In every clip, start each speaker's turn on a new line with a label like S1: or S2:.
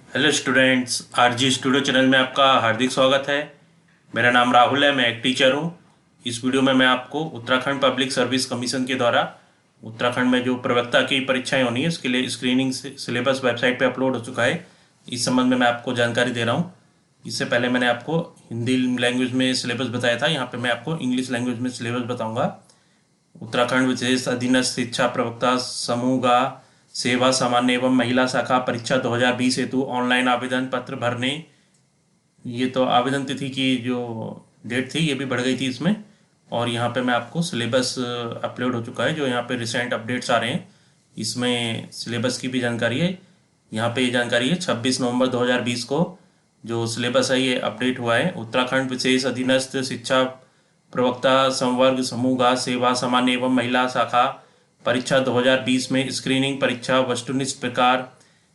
S1: Hello students, RG studio channel में आपका हार्दिक स्वागत है। मेरा नाम राहुल है, मैं एक टीचर हूँ। इस वीडियो में मैं आपको उत्तराखंड पब्लिक सर्विस कमीशन के द्वारा उत्तराखंड में जो प्रवक्ता की परीक्षाएं होनी है इसके लिए स्क्रीनिंग सिलेबस वेबसाइट पे अपलोड हो चुका है। इस संबंध में मैं आपको जानकारी दे रहा हूँ। इससे पहले मैंने आपको हिंदी लैंग्वेज में सिलेबस बताया था, यहाँ पर मैं आपको इंग्लिश लैंग्वेज में सिलेबस बताऊँगा। उत्तराखंड विशेष अधीनस्थ शिक्षा प्रवक्ता समूह का सेवा सामान्य एवं महिला शाखा परीक्षा 2020 हेतु ऑनलाइन आवेदन पत्र भरने। ये तो आवेदन तिथि की जो डेट थी ये भी बढ़ गई थी इसमें। और यहाँ पे मैं आपको सिलेबस अपलोड हो चुका है, जो यहाँ पे रिसेंट अपडेट्स आ रहे हैं इसमें सिलेबस की भी जानकारी है। यहाँ पे ये जानकारी है 26 नवंबर 2020 को जो सिलेबस है ये अपडेट हुआ है। उत्तराखंड विशेष अधीनस्थ शिक्षा प्रवक्ता संवर्ग समूह का सेवा सामान्य एवं महिला शाखा परीक्षा 2020 में स्क्रीनिंग परीक्षा वस्तुनिष्ठ प्रकार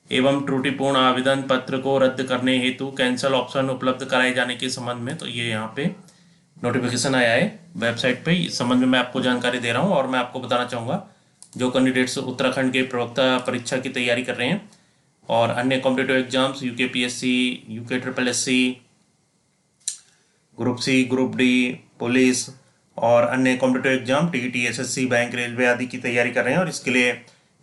S1: एवं त्रुटिपूर्ण आवेदन पत्र को रद्द करने हेतु कैंसल ऑप्शन उपलब्ध कराए जाने के संबंध में तो ये यहाँ पे नोटिफिकेशन आया है वेबसाइट पे। इस संबंध में मैं आपको जानकारी दे रहा हूँ और मैं आपको बताना चाहूँगा जो कैंडिडेट्स उत्तराखंड के प्रवक्ता परीक्षा की तैयारी कर रहे हैं और अन्य competitive exams UKPSC, UKSSC, group C, group D, police और अन्य competitive exam TET, SSC, bank, railway आदि की तैयारी कर रहे हैं और इसके लिए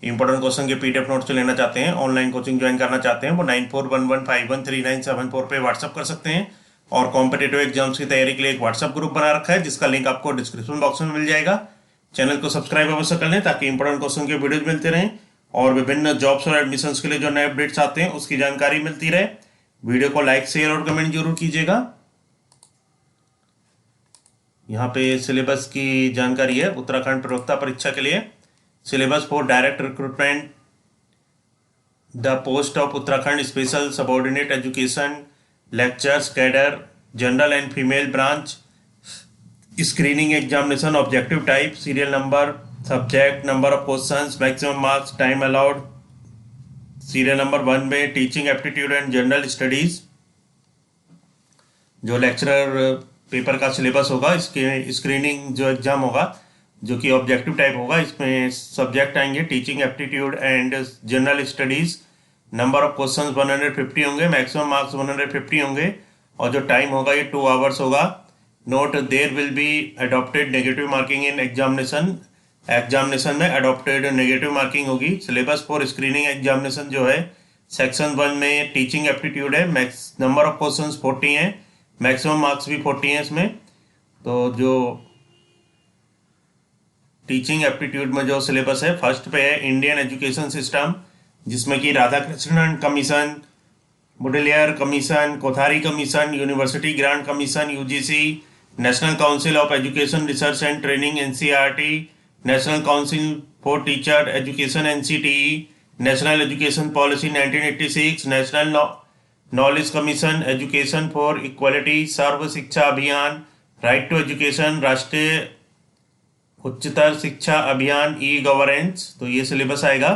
S1: इंपॉर्टेंट क्वेश्चन के PDF नोट्स लेना चाहते हैं, ऑनलाइन कोचिंग ज्वाइन करना चाहते हैं, वो 9411513974 पे व्हाट्सअप कर सकते हैं। और कॉम्पिटिटिव एग्जाम्स की तैयारी के लिए एक व्हाट्सअप ग्रुप बना रखा है जिसका लिंक आपको डिस्क्रिप्शन बॉक्स में मिल जाएगा। चैनल को सब्सक्राइब अवश्य कर लें ताकि इंपॉर्टेंट क्वेश्चन के वीडियोज मिलते रहें और विभिन्न जॉब्स और एडमिशन के लिए जो नए अपडेट्स आते हैं उसकी जानकारी मिलती रहे। वीडियो को लाइक, शेयर और कमेंट जरूर कीजिएगा। यहाँ पे सिलेबस की जानकारी है उत्तराखंड प्रवक्ता परीक्षा के लिए। Syllabus for direct recruitment the post of Uttarakhand special subordinate education lectures cadre general and female branch screening examination objective type serial number subject number of questions maximum marks time allowed. Serial number 1 में teaching aptitude and general studies जो lecturer paper का syllabus होगा। इसके screening जो exam होगा जो कि objective type होगा, इसमें सब्जेक्ट आएंगे teaching aptitude and general studies. Number of questions 150 होंगे, मैक्सिमम मार्क्स 150 होंगे और जो टाइम होगा ये 2 आवर्स होगा। Note there will be adopted negative marking in examination में अडॉप्टेड नेगेटिव मार्किंग होगी। सिलेबस फॉर स्क्रीनिंग एग्जामिनेशन जो है सेक्शन 1 में टीचिंग एप्टीट्यूड है, नंबर ऑफ क्वेश्चंस 40 हैं, मैक्सिमम मार्क्स भी 40 हैं इसमें। तो जो टीचिंग एप्टीट्यूड में जो सिलेबस है फर्स्ट पे है इंडियन एजुकेशन सिस्टम जिसमें कि Radhakrishnan commission, Mudaliar commission, Kothari commission, university grant commission UGC, national council of education research and training NCERT, national council for teacher education NCTE, national education policy 1986, national knowledge commission, education for equality, Sarva Shiksha Abhiyan, right to education, राष्ट्रीय उच्चतर शिक्षा अभियान, e-governance. तो ये syllabus आएगा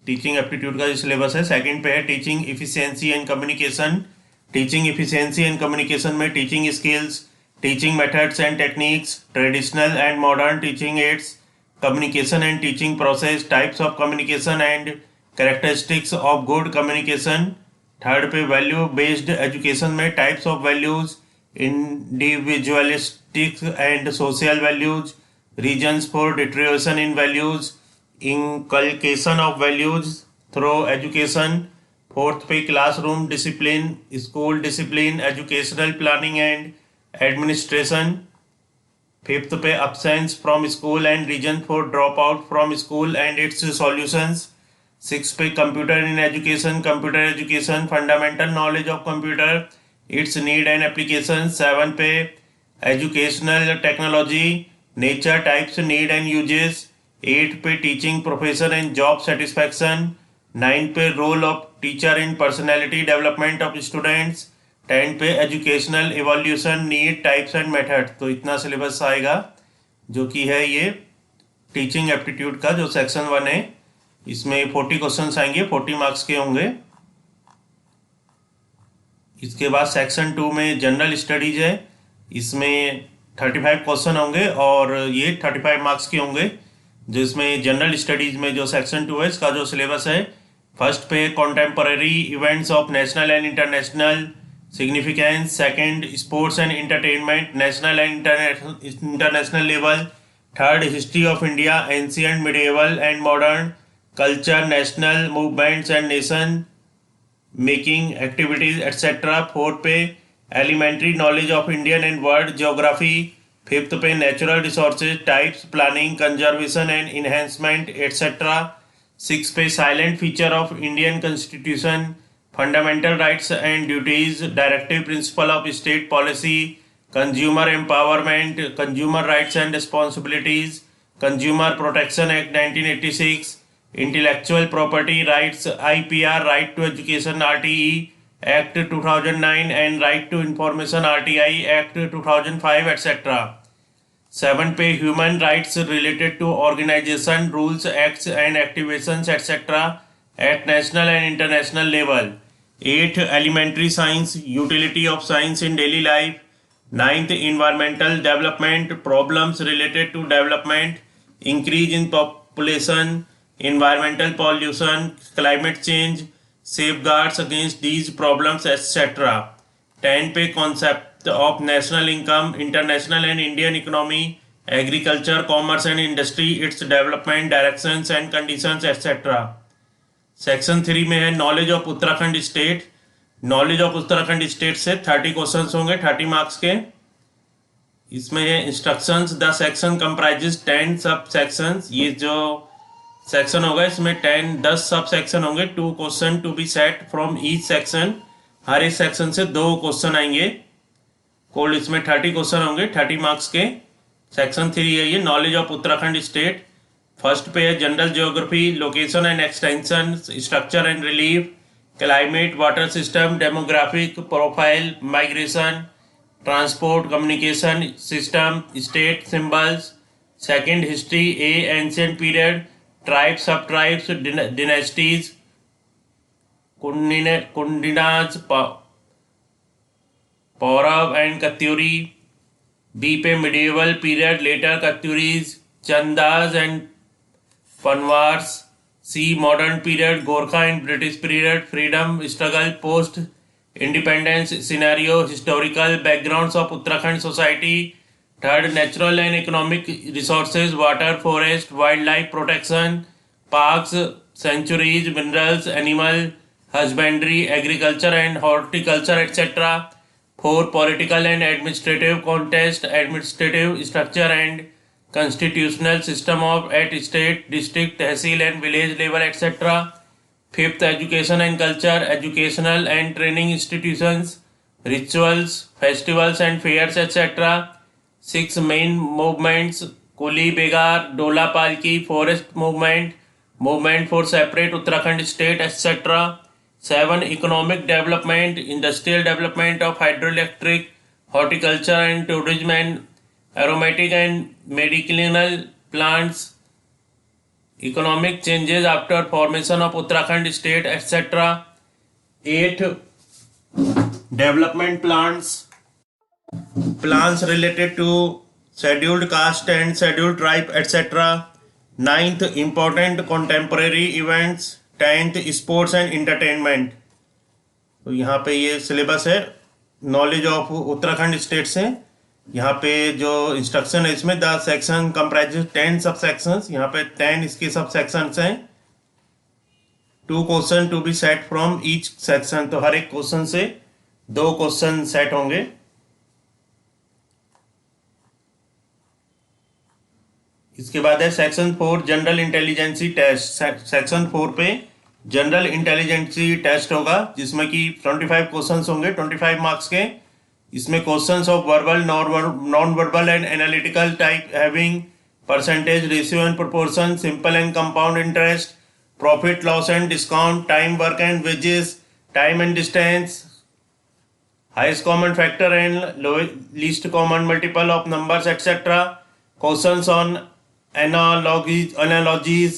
S1: teaching aptitude का जो syllabus है। सेकंड पे है teaching efficiency and communication. Teaching efficiency and communication में teaching skills, teaching methods and techniques, traditional and modern teaching aids, communication and teaching process, types of communication and characteristics of good communication. Third पे value based education में types of values, individualistic and social values, reasons for deterioration in values, inculcation of values through education। Fourth पे classroom discipline, school discipline, educational planning and administration. Fifth पे absence from school and reason for drop out from school and its solutions. Six पे computer in education, computer education, fundamental knowledge of computer, its need and application. Seven पे educational technology, nature, types, need and uses. 8 पे teaching profession and job satisfaction. 9 पे role of teacher in personality development of students. 10 पे educational evolution, need, types and method. तो इतना syllabus आएगा जो कि है ये टीचिंग एप्टीट्यूड का जो सेक्शन 1 है। इसमें 40 क्वेश्चन आएंगे, 40 मार्क्स के होंगे। इसके बाद सेक्शन 2 में जनरल स्टडीज है, इसमें 35 क्वेश्चन होंगे और ये 35 मार्क्स के होंगे। जो इसमें जनरल स्टडीज में जो सेक्शन 2 है इसका जो सिलेबस है फर्स्ट पे contemporary events of national and international significance, second sports and entertainment national and international level, third history of India, ancient, medieval and modern culture, national movements and nation making activities etc. Fourth पे elementary knowledge of Indian and world geography, fifth पे natural resources types, planning, conservation and enhancement etc. Six पे silent feature of Indian constitution, fundamental rights and duties, directive principle of state policy, consumer empowerment, consumer rights and responsibilities, Consumer Protection Act 1986, intellectual property rights IPR, right to education RTE Act 2009 and right to information RTI Act 2005 etc. 7 पे human rights related to organisation rules acts and activations etcetera at national and international level. 8 elementary science utility of science in daily life. 9th environmental development problems related to development, increase in population, environmental pollution, climate change, safeguards against these problems etc. 10 पे concept of national income, international and Indian economy, agriculture, commerce and industry, its development, directions and conditions etc. Section 3 में है knowledge of Uttarakhand state. Knowledge of Uttarakhand state से 30 questions होंगे 30 marks के. इसमें है instructions. The section comprises 10 सब sections. ये जो सेक्शन होगा इसमें 10 सब सेक्शन होंगे. 2 question to be set from each section. हर एक सेक्शन से 2 क्वेश्चन आएंगे. कोल इसमें 30 क्वेश्चन होंगे 30 मार्क्स के. सेक्शन 3 है ये knowledge of Uttarakhand state. First पे है general geography, location and extension, structure and relief, climate, water system, demographic profile, migration, transport, communication system, state symbols. Second history A ancient period, tribes, sub tribes, dynasties, Kunindas, Paurava and Katyuri. B पे medieval period, later Katyuris, Chandas and Panwars. C modern period, Gorkha and British period, freedom struggle, post independence scenario, historical backgrounds of Uttarakhand society. Third natural and economic resources, water, forest, wildlife protection, parks, sanctuaries, minerals, animal husbandry, agriculture and horticulture etcetera. 4 political and administrative context, administrative structure and constitutional system of at state, district, tehsil and village level etc. 5th education and culture, educational and training institutions, rituals, festivals and fairs etc. 6 main movements, Kuli Begar, Dola Palki, forest movement, movement for separate Uttarakhand state etc. 7 economic development, industrial development of hydroelectric, horticulture and tourism and aromatic and medicinal plants, economic changes after formation of Uttarakhand state etc. 8 development plans related to scheduled caste and scheduled tribe etc. 9th important contemporary events. 10th sports and entertainment. तो यहाँ पे ये syllabus है knowledge of Uttarakhand state से. यहाँ पे जो instruction है इसमें द सेक्शन कंप्राइजेस 10 सब सेक्शंस. यहाँ पे 10 इसके सब सेक्शंस हैं. 2 question to be set from each section. तो हर एक क्वेश्चन से 2 क्वेश्चन सेट होंगे. इसके बाद है section 4 general intelligence test. Section 4 पे जनरल इंटेलिजेंसी टेस्ट होगा जिसमें कि 25 क्वेश्चंस होंगे 25 मार्क्स के. इसमें questions of verbal, non verbal and analytical type having percentage, ratio and proportion, simple and compound interest, profit, loss and discount, time, work and wages, time and distance, highest common factor and least common multiple of numbers etcetera. Questions on analogies,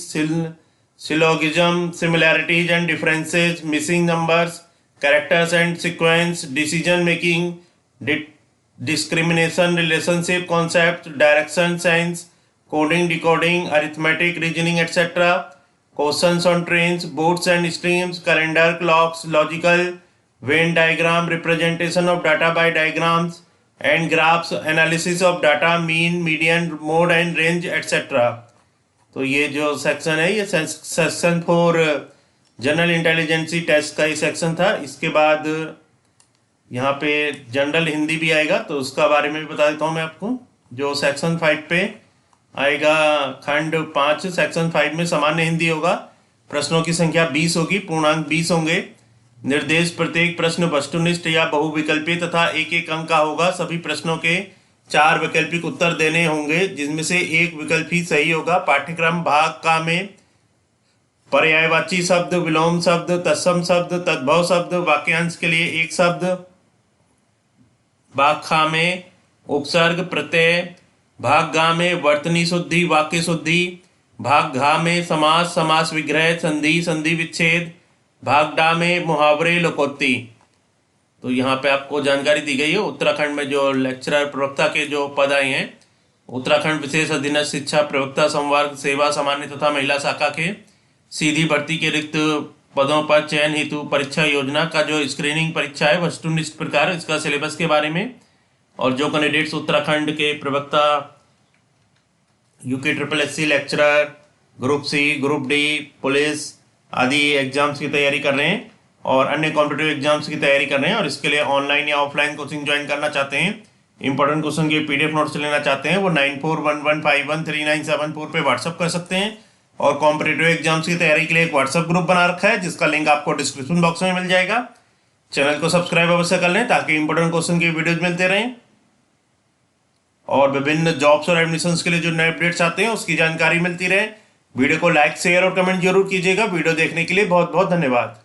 S1: syllogism, similarities and differences, missing numbers, characters and sequence, decision making, discrimination, relationship concepts, direction, science, coding, decoding, arithmetic, reasoning etc. Questions on trains, boats and streams, calendar, clocks, logical, Venn diagram, representation of data by diagrams and graphs, analysis of data, mean, median, mode and range etcetera. तो ये जो section है ये section 4 general intelligence test का ही section था। इसके बाद यहाँ पे जनरल हिंदी भी आएगा, तो उसका बारे में भी बता देता हूँ मैं आपको। जो सेक्शन 5 पे आएगा, खंड 5 सेक्शन 5 में सामान्य हिंदी होगा। प्रश्नों की संख्या 20 होगी, पूर्णांक 20 होंगे। निर्देश, प्रत्येक प्रश्न वस्तुनिष्ठ या बहुविकल्पी तथा एक एक अंक का होगा। सभी प्रश्नों के 4 वैकल्पिक उत्तर देने होंगे, जिसमें से एक विकल्प ही सही होगा। पाठ्यक्रम भाग का में पर्यायवाची शब्द, विलोम शब्द, तत्सम शब्द, तद्भव शब्द, वाक्यांश के लिए एक शब्द। भाग खा में उपसर्ग, प्रत्यय। भाग गा में वर्तनी शुद्धि, वाक्य शुद्धि। भाग घा में समास, समास विग्रह, संधि, संधि विच्छेद। भाग डा में मुहावरे, लोकोक्ति। तो यहाँ पे आपको जानकारी दी गई है। उत्तराखंड में जो लेक्चरर प्रवक्ता के जो पद आए हैं, उत्तराखंड विशेष अधीनस्थ शिक्षा प्रवक्ता संवर्ग सेवा सामान्य तथा महिला शाखा के सीधी भर्ती के रिक्त पदों पर चयन हेतु परीक्षा योजना का जो स्क्रीनिंग परीक्षा है वस्तुनिष्ठ प्रकार, इसका सिलेबस के बारे में। और जो कैंडिडेट्स उत्तराखंड के प्रवक्ता, UK SSC lecturer, group C, group D, police आदि एग्जाम्स की तैयारी कर रहे हैं और अन्य कॉम्पिटिटिव एग्जाम्स की तैयारी कर रहे हैं और इसके लिए ऑनलाइन या ऑफलाइन कोचिंग ज्वाइन करना चाहते हैं, इंपॉर्टेंट क्वेश्चन के PDF नोट्स लेना चाहते हैं, वो 9411513974 पे व्हाट्सअप कर सकते हैं। और कॉम्पिटिटिव एग्जाम्स की तैयारी के लिए एक व्हाट्सएप ग्रुप बना रखा है, जिसका लिंक आपको डिस्क्रिप्शन बॉक्स में मिल जाएगा। चैनल को सब्सक्राइब अवश्य कर लें ताकि इंपॉर्टेंट क्वेश्चन की वीडियोज मिलते रहें और विभिन्न जॉब्स और एडमिशंस के लिए जो नए अपडेट्स आते हैं उसकी जानकारी मिलती रहे। वीडियो को लाइक, शेयर और कमेंट जरूर कीजिएगा। वीडियो देखने के लिए बहुत बहुत धन्यवाद।